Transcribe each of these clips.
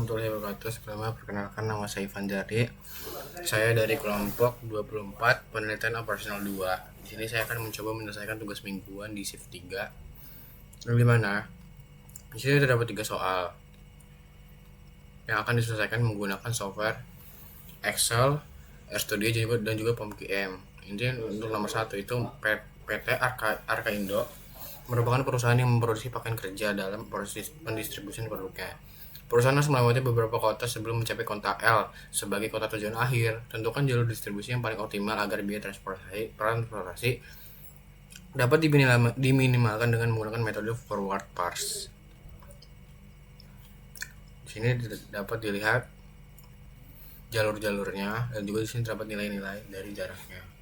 warahmatullahi wabarakatuh. Sebelumnya perkenalkan, nama saya Ivan Jardi. Saya dari kelompok 24 penelitian operasional 2. Di sini saya akan mencoba menyelesaikan tugas mingguan di shift 3. Di mana? Di sini terdapat 3 soal yang akan diselesaikan menggunakan software Excel, RStudio dan juga POMQM. Intinya untuk nomor 1 itu PT Arka Indo merupakan perusahaan yang memproduksi pakaian kerja dalam proses pendistribusian produknya. Perusahaan harus melewati beberapa kota sebelum mencapai kota L sebagai kota tujuan akhir. Tentukan jalur distribusi yang paling optimal agar biaya transportasi dapat diminimalkan dengan menggunakan metode forward parse. Di sini dapat dilihat jalur-jalurnya dan juga di sini terdapat nilai-nilai dari jaraknya.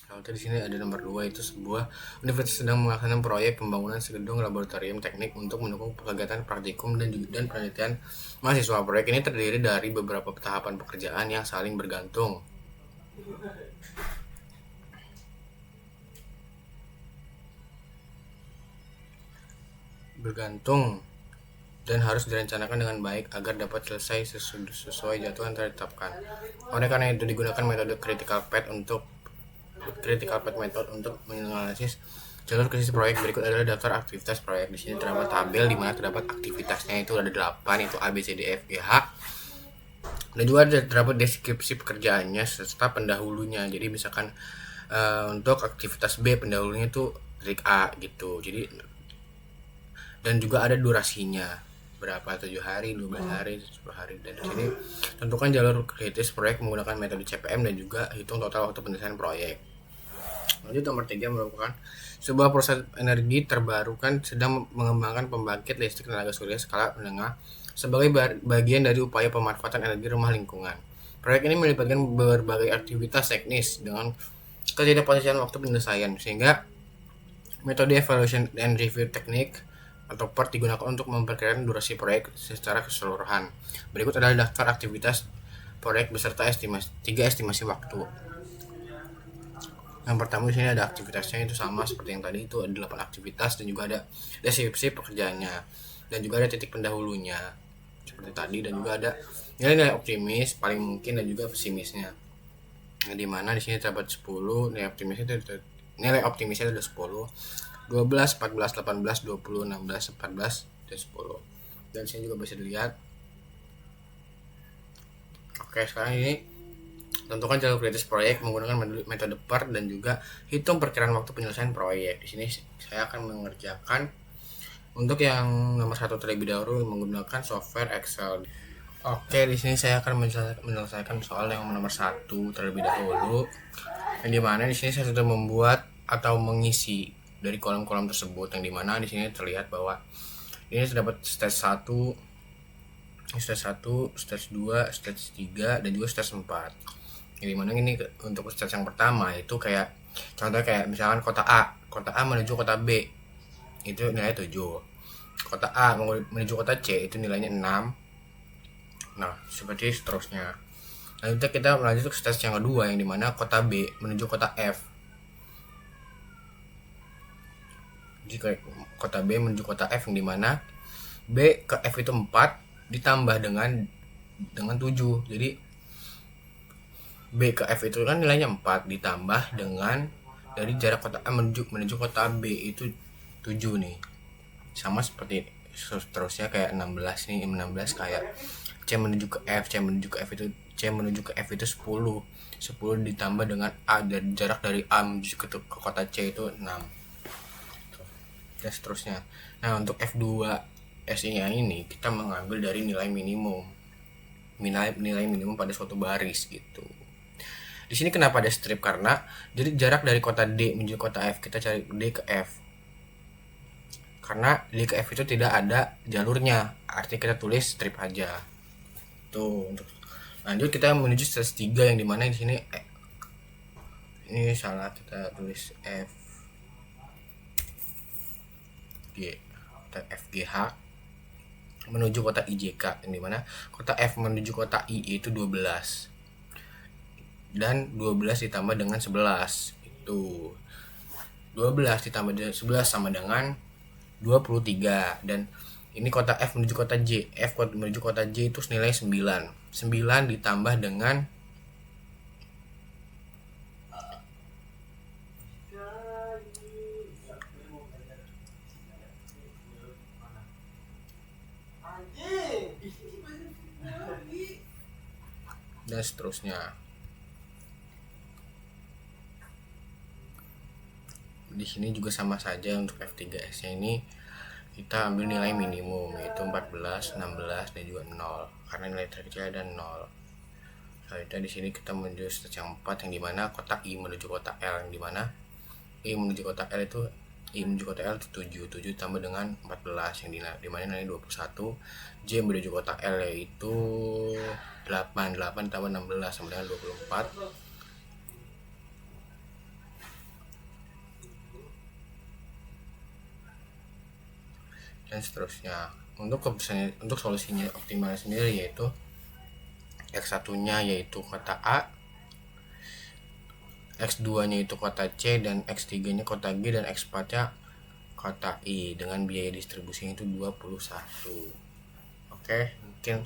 Lalu di sini ada nomor 2, itu sebuah universitas sedang melaksanakan proyek pembangunan segedung laboratorium teknik untuk mendukung kegiatan praktikum dan penelitian mahasiswa. Proyek ini terdiri dari beberapa tahapan pekerjaan yang saling bergantung. Dan harus direncanakan dengan baik agar dapat selesai sesuai jadwal yang ditetapkan. Oleh karena itu digunakan metode critical path method untuk menganalisis jalur krisis proyek. Berikut adalah daftar aktivitas proyek. Di sini terdapat tabel di mana terdapat aktivitasnya, itu ada 8, itu A B C D F G H. Dan juga terdapat deskripsi pekerjaannya serta pendahulunya. Jadi misalkan untuk aktivitas B pendahulunya itu trik A gitu. Jadi dan juga ada durasinya, berapa, 7 hari, 12 hari, 10 hari. Dan di sini tentukan jalur kritis proyek menggunakan metode CPM dan juga hitung total waktu penyelesaian proyek. Lanjut nomor 3 merupakan sebuah proses energi terbarukan sedang mengembangkan pembangkit listrik tenaga surya skala menengah sebagai bagian dari upaya pemanfaatan energi ramah lingkungan. Proyek ini melibatkan berbagai aktivitas teknis dengan ketidakpastian waktu penyelesaian, sehingga metode evaluation and review teknik atau PERT digunakan untuk memperkirakan durasi proyek secara keseluruhan. Berikut adalah daftar aktivitas proyek beserta 3 estimasi waktu. Yang pertama di sini ada aktivitasnya, itu sama seperti yang tadi, itu ada 8 aktivitas dan juga ada deskripsi pekerjaannya dan juga ada titik pendahulunya seperti tadi, dan juga ada nilai optimis, paling mungkin, dan juga pesimisnya. Nah, di mana di sini terdapat 10 nilai optimisnya ada 10, 12, 14, 18, 20, 16, 14, dan 10. Dan sini juga bisa dilihat. Oke, sekarang ini tentukan jalur kritis proyek menggunakan metode PERT dan juga hitung perkiraan waktu penyelesaian proyek. Di sini saya akan mengerjakan untuk yang nomor 1 terlebih dahulu menggunakan software Excel. Oke, di sini saya akan menyelesaikan soal yang nomor 1 terlebih dahulu. Yang dimana di sini saya sudah membuat atau mengisi dari kolom-kolom tersebut, yang dimana di sini terlihat bahwa ini terdapat stage 1, stage 2, stage 3, dan juga stage 4. Yang dimana ini untuk stage yang pertama itu kayak contohnya kayak misalkan kota A menuju kota B itu nilainya 7, kota A menuju kota C itu nilainya 6. Nah, seperti seterusnya. Lanjut kita melanjut ke stage yang kedua, yang dimana kota B menuju kota F. Jika kota B menuju kota F, yang dimana B ke F itu 4 ditambah dengan 7. Jadi B ke F itu kan nilainya 4 ditambah dengan dari jarak kota A menuju kota B itu 7 nih. Sama seperti seterusnya kayak 16 nih, 16 kayak C menuju ke F, C menuju ke F itu 10 ditambah dengan A, dan jarak dari A menuju ke kota C itu 6. Dan seterusnya. Nah, untuk F2 SI-nya ini kita mengambil dari nilai minimum pada suatu baris gitu. Di sini kenapa ada strip? Karena jadi jarak dari kota D menuju kota F, kita cari D ke F. Karena D ke F itu tidak ada jalurnya, artinya kita tulis strip aja. Tuh, untuk lanjut kita menuju stage 3, yang dimana di sini ini salah, kita tulis FGH menuju kota IJK, yang dimana kota F menuju kota I itu 12, dan 12 ditambah dengan 11 itu 12 ditambah dengan 11 sama dengan 23, dan Ini kota F menuju kota J. F menuju kota J itu nilai 9. 9 ditambah dengan dan seterusnya. Di sini juga sama saja untuk F3S nya ini kita ambil nilai minimum yaitu 14, 16 dan juga 0 karena nilai terkecil ada 0. Selanjutnya di sini kita menuju stage yang 4 yang dimana kotak I menuju kotak L, yang dimana I menuju kotak L itu I menuju kotak L itu 7 tambah dengan 14 yang dimana nilai 21. J menuju kotak L yaitu 8 tambah 16 sama dengan 24. Dan seterusnya. Untuk solusinya optimal sendiri yaitu X1 nya yaitu kota A, X2 nya itu kota C, dan X3 nya kota G, dan X4 nya kota I dengan biaya distribusinya itu 21. Oke, mungkin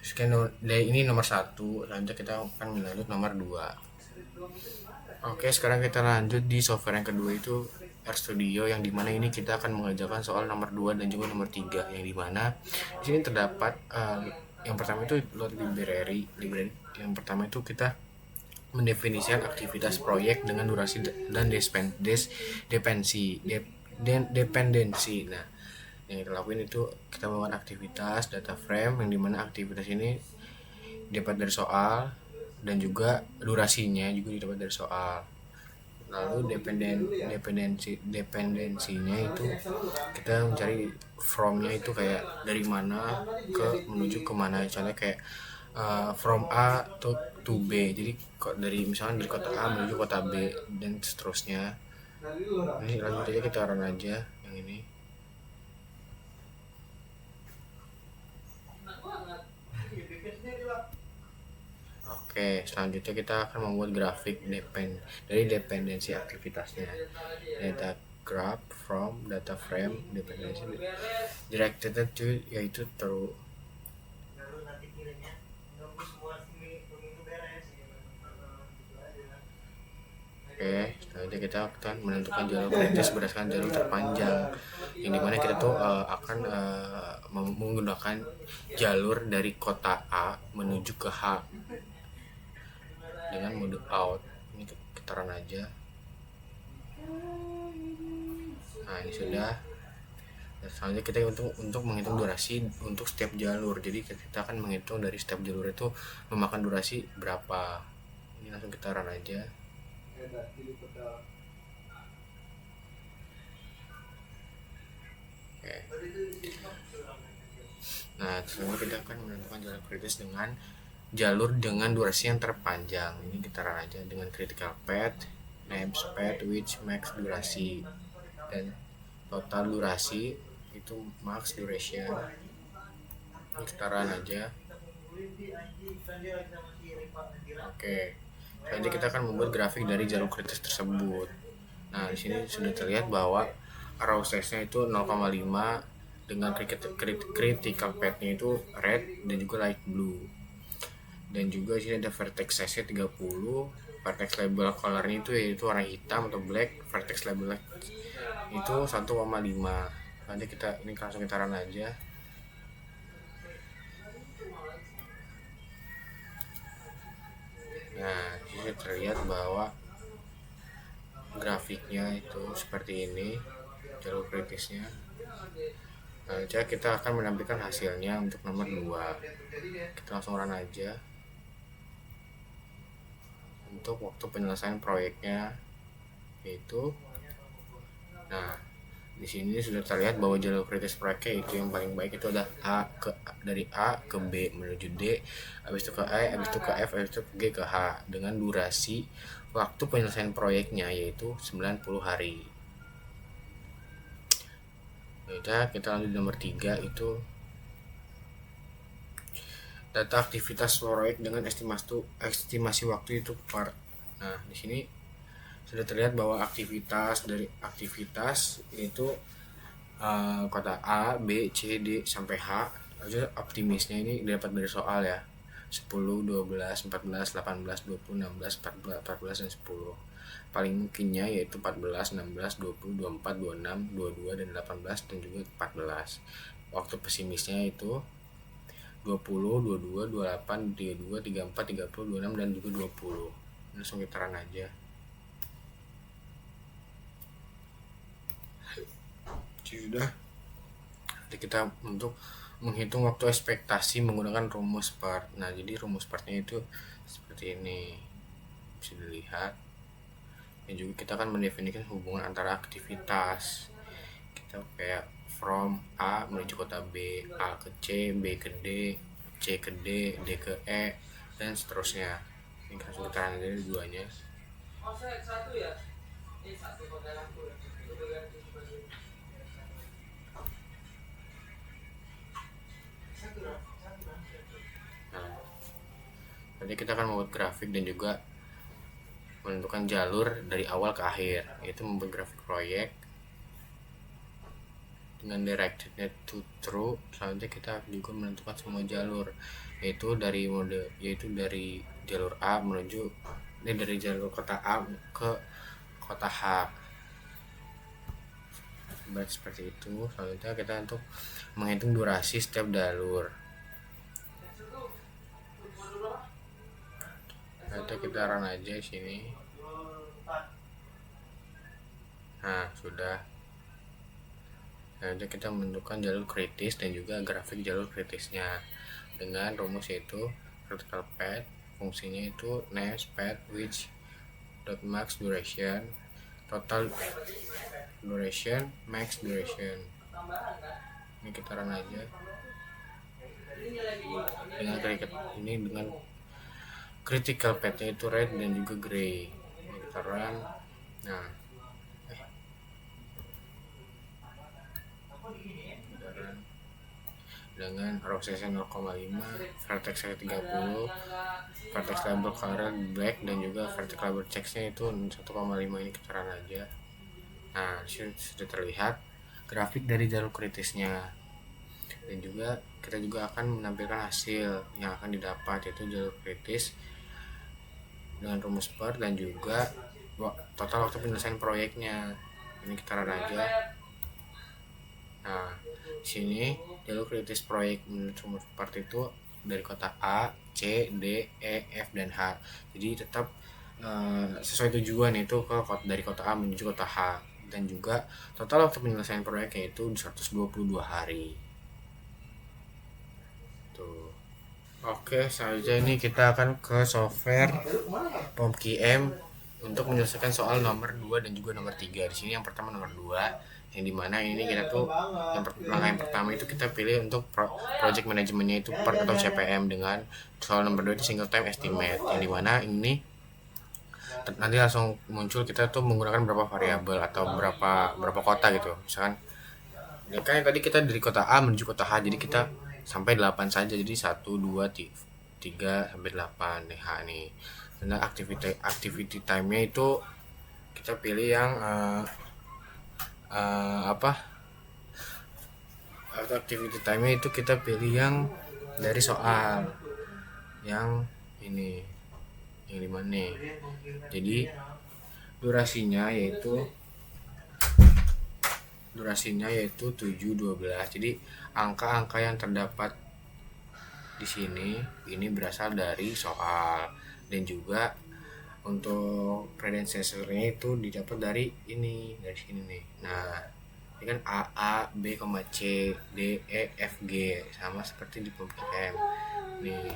sekian dari ini nomor 1. Lanjut kita akan melanjut nomor 2. Oke, sekarang kita lanjut di software yang kedua itu RStudio, yang dimana ini kita akan mengerjakan soal nomor 2 dan juga nomor 3, yang dimana di sini terdapat yang pertama itu load library. Yang pertama itu kita mendefinisikan aktivitas proyek dengan durasi dan dependensi. Nah, yang kita lakuin itu kita membuat aktivitas data frame, yang dimana aktivitas ini dapat dari soal dan juga durasinya juga didapat dari soal. Lalu dependensinya itu kita mencari from-nya itu kayak dari mana ke menuju ke mana, contohnya kayak from A to B. Jadi dari misalnya dari kota A menuju kota B dan seterusnya. Ini lanjut aja, kita run aja yang ini. Oke, selanjutnya kita akan membuat grafik dari dependensi aktivitasnya. Data graph from data frame dependency directed to yaitu true. Oke, selanjutnya kita akan menentukan jalur kritis berdasarkan jalur terpanjang, yang dimana kita tuh akan menggunakan jalur dari kota A menuju ke H dengan mode out. Ini kita run aja. Nah, ini sudah. Selanjutnya kita untuk menghitung durasi untuk setiap jalur. Jadi kita akan menghitung dari setiap jalur itu memakan durasi berapa. Ini langsung kita run aja. Oke. Nah, selanjutnya kita akan menentukan jalur kritis dengan jalur dengan durasi yang terpanjang. Ini kita run aja dengan critical path, name path, which max durasi, dan total durasi itu max duration. Ini kita run aja. Oke, selanjutnya kita akan membuat grafik dari jalur kritis tersebut. Nah, di sini sudah terlihat bahwa arrow size-nya itu 0,5 dengan critical path-nya itu red dan juga light blue. Dan juga sini ada vertex size-nya 30, vertex label color-nya itu yaitu warna hitam atau black, vertex label itu 1,5. Nanti ini langsung kita run aja. Nah, ini terlihat bahwa grafiknya itu seperti ini, jalur kritisnya. Nah, kita akan menampilkan hasilnya untuk nomor 2. Kita langsung run aja. Untuk waktu penyelesaian proyeknya yaitu, nah di sini sudah terlihat bahwa jalur kritis proyeknya itu yang paling baik itu ada dari A ke B menuju D, habis itu ke E, habis itu ke F, habis itu ke G, ke H, dengan durasi waktu penyelesaian proyeknya yaitu 90 hari. Kita lanjut nomor 3 itu data aktivitas proyek dengan estimasi waktu itu part. Nah, di sini sudah terlihat bahwa aktivitas itu kotak A, B, C, D sampai H. Aja optimisnya ini dapat dari soal ya. 10, 12, 14, 18, 20, 16, 14 dan 10. Paling mungkinnya yaitu 14, 16, 20, 24, 26, 22 dan 18 dan juga 14. Waktu pesimisnya itu 20, 22, 28, 32, 34, 30, 26 dan juga 20. Langsung kita run aja. Sudah. Jadi kita untuk menghitung waktu ekspektasi menggunakan rumus part. Nah, jadi rumus partnya itu seperti ini. Bisa dilihat. Dan juga kita akan mendefinisikan hubungan antara aktivitas. Kita kayak from A menuju kota B, A ke C, B ke D, C ke D, D ke E, dan seterusnya. Ini langsung kita lihat dari duanya. Nah, nanti kita akan membuat grafik dan juga menentukan jalur dari awal ke akhir, yaitu membuat grafik proyek dengan directednya to true. Selanjutnya kita juga menentukan semua jalur, yaitu dari jalur A menuju dari jalur kota A ke kota H. Baik, seperti itu. Selanjutnya kita untuk menghitung durasi setiap jalur. Nanti kita run aja sini. Nah, sudah. Nanti kita menentukan jalur kritis dan juga grafik jalur kritisnya dengan rumus yaitu critical path. Fungsinya itu name path which dot max duration, total duration, max duration. Ini kita run aja dengan critical path-nya itu red dan juga gray. Ini kita run. Nah, dengan rotation 0,5, vertex 30, vertex label color black dan juga vertex label checksnya itu 1,5. Ini kita run aja. Nah, sudah terlihat grafik dari jalur kritisnya, dan juga kita juga akan menampilkan hasil yang akan didapat, yaitu jalur kritis dengan rumus per dan juga total waktu penyelesaian proyeknya. Ini kita run aja. Nah, di sini jalur kritis proyek menurut rumus per itu dari kota A, C, D, E, F dan H. Jadi tetap sesuai tujuan, itu dari kota A menuju kota H, dan juga total waktu penyelesaian proyeknya itu 122 hari. Tuh. Oke, selanjutnya ini kita akan ke software POMQM untuk menyelesaikan soal nomor 2 dan juga nomor 3. Di sini yang pertama nomor 2, yang dimana ini kita tuh langkah yang pertama itu kita pilih untuk project manajemennya itu per atau CPM, dengan soal nomor 2 itu single time estimate, yang dimana ini nanti langsung muncul kita tuh menggunakan berapa variabel atau berapa kota gitu. Misalkan ya kan tadi kita dari kota A menuju kota H, jadi kita sampai 8 saja, jadi 1, 2, 3 sampai 8 H nih. Dan activity time-nya itu kita pilih yang activity time-nya itu kita pilih yang dari soal yang ini, yang dimana nih. Jadi durasinya yaitu 7, 12. Jadi angka-angka yang terdapat di sini ini berasal dari soal, dan juga untuk predecessornya itu didapat dari sini nih. Nah, ini kan A, B, C, D, E, F, G, sama seperti di POMQM nih.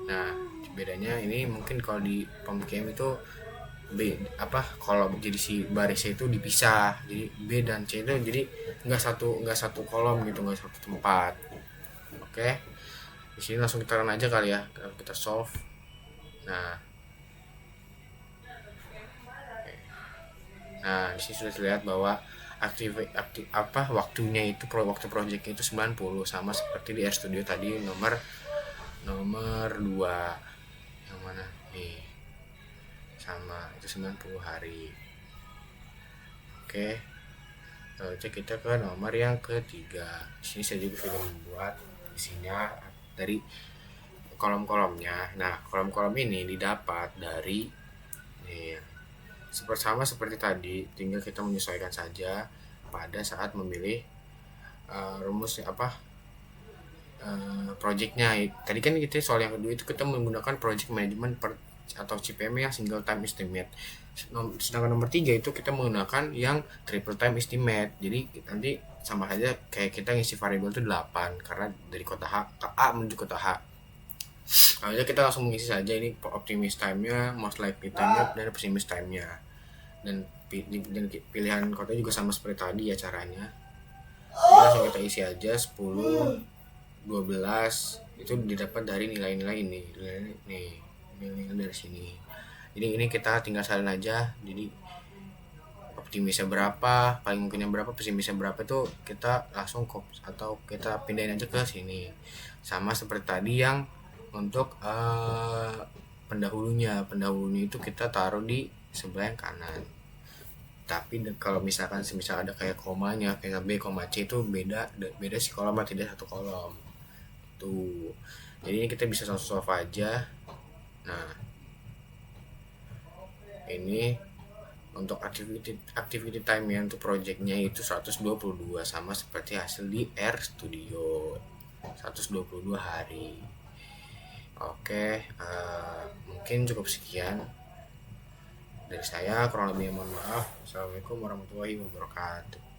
Nah, bedanya ini mungkin kalau di POMQM itu kalau jadi si barisnya itu dipisah, jadi B dan C itu jadi nggak satu kolom gitu, nggak satu tempat. Oke, di sini langsung kita run aja kali ya, kita solve. Nah, di sini sudah terlihat bahwa waktunya itu waktu projectnya itu 90, sama seperti di RStudio tadi nomor 2 yang mana nih, sama itu 90 hari. Oke, Selanjutnya kita ke nomor yang ketiga. Di sini saya juga sudah membuat isinya dari kolom-kolomnya. Nah, kolom-kolom ini didapat dari nih, seperti tadi, tinggal kita menyesuaikan saja pada saat memilih rumus apa projectnya. Tadi kan kita soal yang kedua itu kita menggunakan project management atau CPM yang single time estimate. Sedangkan nomor 3 itu kita menggunakan yang triple time estimate. Jadi nanti sama saja kayak kita ngisi variabel itu 8 karena dari kota H ke A menuju kota H. Nah, kita langsung mengisi saja ini optimis time-nya, most likely time-nya, dan pessimis time-nya. Dan pilihan kota juga sama seperti tadi ya caranya. Jadi langsung kita isi aja 10, 12 itu didapat dari nilai-nilai ini. Nilai dari sini. Jadi ini kita tinggal salin aja. Jadi optimisnya berapa, paling mungkinnya berapa, pesimisnya berapa itu kita langsung atau kita pindahin aja ke sini. Sama seperti tadi yang untuk pendahulunya itu kita taruh di sebelah yang kanan. Tapi kalau misalkan semisal ada kayak komanya kayak B, C itu beda si kolom atau tidak satu kolom tuh. Jadi ini kita bisa solve aja. Nah, ini untuk activity time yang untuk projectnya itu 122 sama seperti hasil di R Studio 122 hari. Oke, mungkin cukup sekian dari saya, kurang lebih mohon maaf. Assalamualaikum warahmatullahi wabarakatuh.